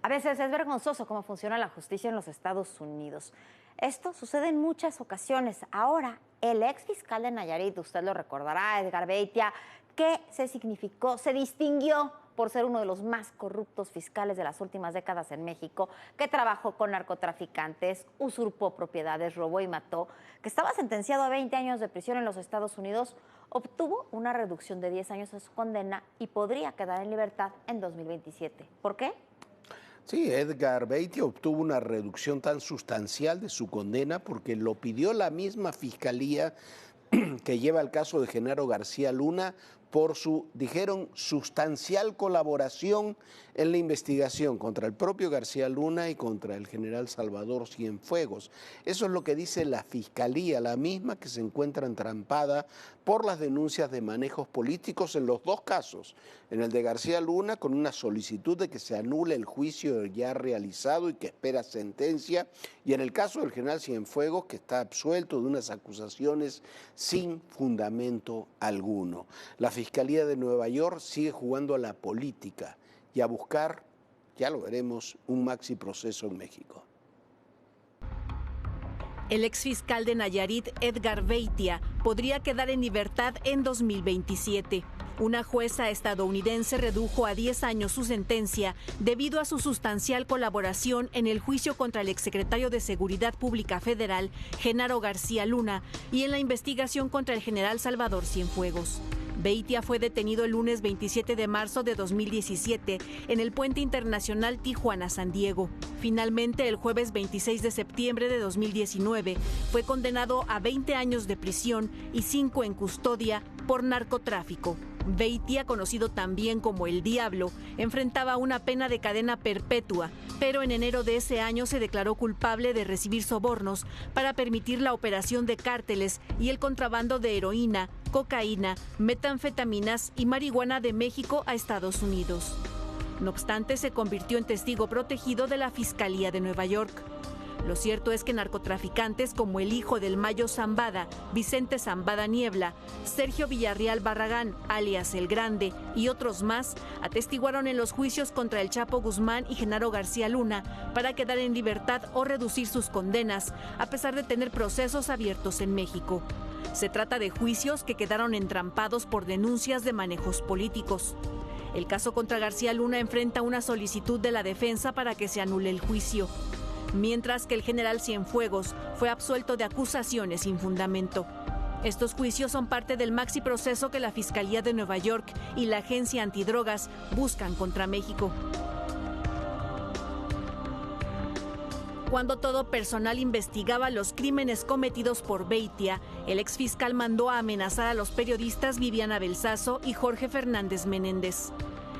A veces es vergonzoso cómo funciona la justicia en los Estados Unidos. Esto sucede en muchas ocasiones. Ahora, el ex fiscal de Nayarit, usted lo recordará, Edgar Beitia, que se distinguió por ser uno de los más corruptos fiscales de las últimas décadas en México, que trabajó con narcotraficantes, usurpó propiedades, robó y mató, que estaba sentenciado a 20 años de prisión en los Estados Unidos, obtuvo una reducción de 10 años a su condena y podría quedar en libertad en 2027. ¿Por qué? Sí, Edgar Beitia obtuvo una reducción tan sustancial de su condena porque lo pidió la misma fiscalía que lleva el caso de Genaro García Luna por su, dijeron, sustancial colaboración en la investigación contra el propio García Luna y contra el general Salvador Cienfuegos. Eso es lo que dice la Fiscalía, la misma que se encuentra entrampada por las denuncias de manejos políticos en los dos casos. En el de García Luna, con una solicitud de que se anule el juicio ya realizado y que espera sentencia, y en el caso del general Cienfuegos, que está absuelto de unas acusaciones sin fundamento alguno. La Fiscalía de Nueva York sigue jugando a la política y a buscar, ya lo veremos, un maxi proceso en México. El exfiscal de Nayarit, Edgar Beitia, podría quedar en libertad en 2027. Una jueza estadounidense redujo a 10 años su sentencia debido a su sustancial colaboración en el juicio contra el exsecretario de Seguridad Pública Federal, Genaro García Luna, y en la investigación contra el general Salvador Cienfuegos. Beitia fue detenido el lunes 27 de marzo de 2017 en el puente internacional Tijuana-San Diego. Finalmente, el jueves 26 de septiembre de 2019, fue condenado a 20 años de prisión y 5 en custodia por narcotráfico. Beitia, conocido también como El Diablo, enfrentaba una pena de cadena perpetua, pero en enero de ese año se declaró culpable de recibir sobornos para permitir la operación de cárteles y el contrabando de heroína, cocaína, metanfetaminas y marihuana de México a Estados Unidos. No obstante, se convirtió en testigo protegido de la Fiscalía de Nueva York. Lo cierto es que narcotraficantes como el hijo del Mayo Zambada, Vicente Zambada Niebla, Sergio Villarreal Barragán, alias El Grande, y otros más, atestiguaron en los juicios contra el Chapo Guzmán y Genaro García Luna para quedar en libertad o reducir sus condenas, a pesar de tener procesos abiertos en México. Se trata de juicios que quedaron entrampados por denuncias de manejos políticos. El caso contra García Luna enfrenta una solicitud de la defensa para que se anule el juicio, mientras que el general Cienfuegos fue absuelto de acusaciones sin fundamento. Estos juicios son parte del maxi proceso que la Fiscalía de Nueva York y la Agencia Antidrogas buscan contra México. Cuando todo personal investigaba los crímenes cometidos por Beitia, el exfiscal mandó a amenazar a los periodistas Viviana Belsazo y Jorge Fernández Menéndez.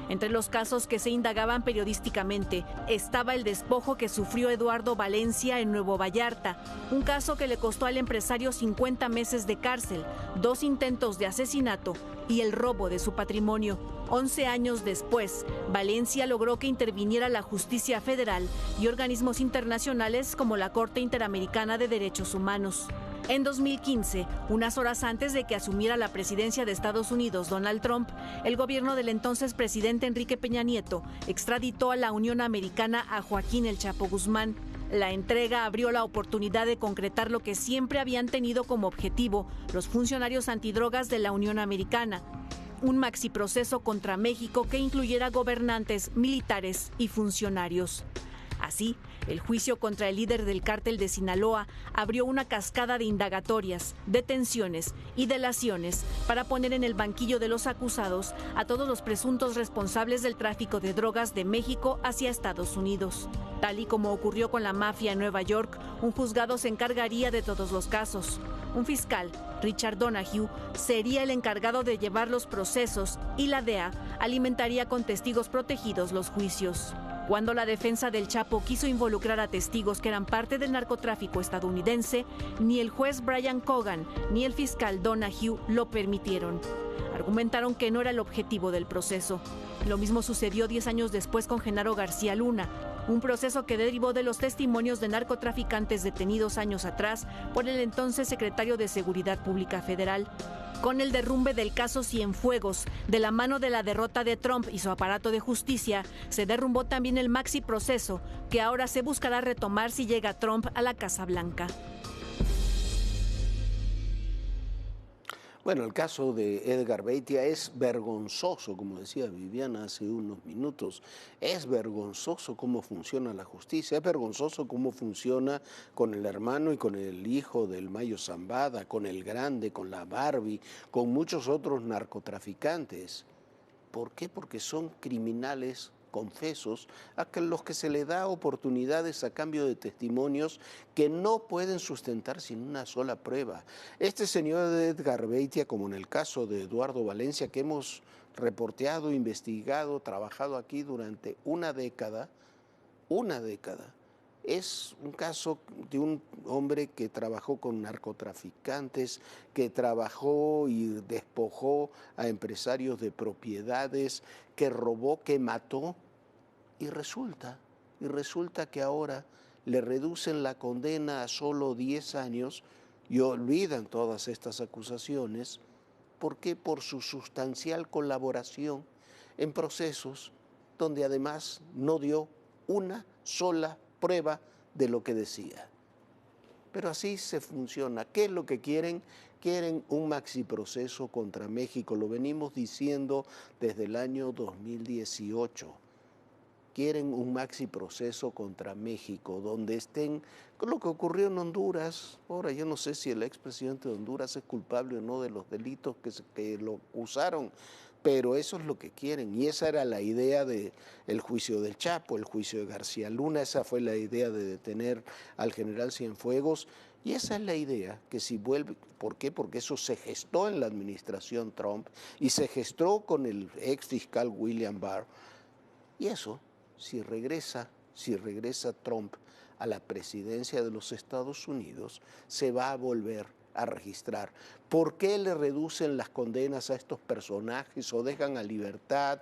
Entre los casos que se indagaban periodísticamente estaba el despojo que sufrió Eduardo Valencia en Nuevo Vallarta, un caso que le costó al empresario 50 meses de cárcel, 2 intentos de asesinato y el robo de su patrimonio. 11 años después, Valencia logró que interviniera la justicia federal y organismos internacionales como la Corte Interamericana de Derechos Humanos. En 2015, unas horas antes de que asumiera la presidencia de Estados Unidos Donald Trump, el gobierno del entonces presidente Enrique Peña Nieto extraditó a la Unión Americana a Joaquín El Chapo Guzmán. La entrega abrió la oportunidad de concretar lo que siempre habían tenido como objetivo los funcionarios antidrogas de la Unión Americana: un maxi proceso contra México que incluyera gobernantes, militares y funcionarios. Así, el juicio contra el líder del cártel de Sinaloa abrió una cascada de indagatorias, detenciones y delaciones para poner en el banquillo de los acusados a todos los presuntos responsables del tráfico de drogas de México hacia Estados Unidos. Tal y como ocurrió con la mafia en Nueva York, un juzgado se encargaría de todos los casos. Un fiscal, Richard Donahue, sería el encargado de llevar los procesos y la DEA alimentaría con testigos protegidos los juicios. Cuando la defensa del Chapo quiso involucrar a testigos que eran parte del narcotráfico estadounidense, ni el juez Brian Cogan ni el fiscal Donahue lo permitieron. Argumentaron que no era el objetivo del proceso. Lo mismo sucedió 10 años después con Genaro García Luna, un proceso que derivó de los testimonios de narcotraficantes detenidos años atrás por el entonces secretario de Seguridad Pública Federal. Con el derrumbe del caso Cienfuegos, de la mano de la derrota de Trump y su aparato de justicia, se derrumbó también el maxi proceso, que ahora se buscará retomar si llega Trump a la Casa Blanca. Bueno, el caso de Edgar Beitia es vergonzoso, como decía Viviana hace unos minutos. Es vergonzoso cómo funciona la justicia, es vergonzoso cómo funciona con el hermano y con el hijo del Mayo Zambada, con el Grande, con la Barbie, con muchos otros narcotraficantes. ¿Por qué? Porque son criminales confesos a los que se le da oportunidades a cambio de testimonios que no pueden sustentar sin una sola prueba. Este señor Edgar Beitia, como en el caso de Eduardo Valencia, que hemos reporteado, investigado, trabajado aquí durante una década, es un caso de un hombre que trabajó con narcotraficantes, que trabajó y despojó a empresarios de propiedades, que robó, que mató, y resulta que ahora le reducen la condena a solo 10 años y olvidan todas estas acusaciones. ¿Por qué? Por su sustancial colaboración en procesos donde además no dio una sola prueba de lo que decía. Pero así se funciona. ¿Qué es lo que quieren? Quieren un maxi proceso contra México. Lo venimos diciendo desde el año 2018. Quieren un maxi proceso contra México, donde estén con lo que ocurrió en Honduras. Ahora, yo no sé si el expresidente de Honduras es culpable o no de los delitos que lo acusaron, pero eso es lo que quieren. Y esa era la idea del juicio del Chapo, el juicio de García Luna, esa fue la idea de detener al general Cienfuegos. Y esa es la idea, que si vuelve, ¿por qué? Porque eso se gestó en la administración Trump y se gestó con el ex fiscal William Barr. Y eso, si regresa Trump a la presidencia de los Estados Unidos, se va a volver a registrar. ¿Por qué le reducen las condenas a estos personajes o dejan a libertad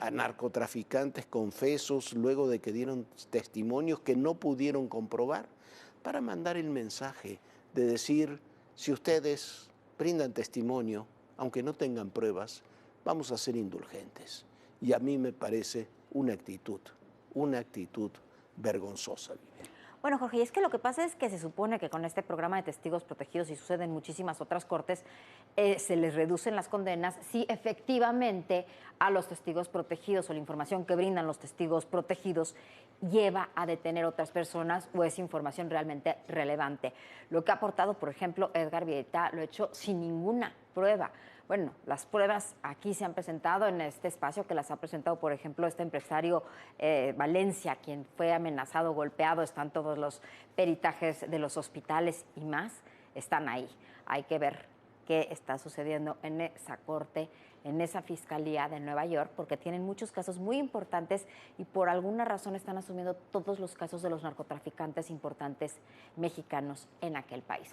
a narcotraficantes confesos luego de que dieron testimonios que no pudieron comprobar? Para mandar el mensaje de decir, si ustedes brindan testimonio, aunque no tengan pruebas, vamos a ser indulgentes. Y a mí me parece una actitud vergonzosa, Viviana. Bueno, Jorge, y es que lo que pasa es que se supone que con este programa de testigos protegidos, y sucede en muchísimas otras cortes, se les reducen las condenas si efectivamente a los testigos protegidos o la información que brindan los testigos protegidos lleva a detener a otras personas o es información realmente relevante. Lo que ha aportado, por ejemplo, Edgar Beitia lo ha hecho sin ninguna prueba. Bueno, las pruebas aquí se han presentado en este espacio, que las ha presentado, por ejemplo, este empresario Valencia, quien fue amenazado, golpeado, están todos los peritajes de los hospitales y más, están ahí. Hay que ver qué está sucediendo en esa corte, en esa fiscalía de Nueva York, porque tienen muchos casos muy importantes y por alguna razón están asumiendo todos los casos de los narcotraficantes importantes mexicanos en aquel país.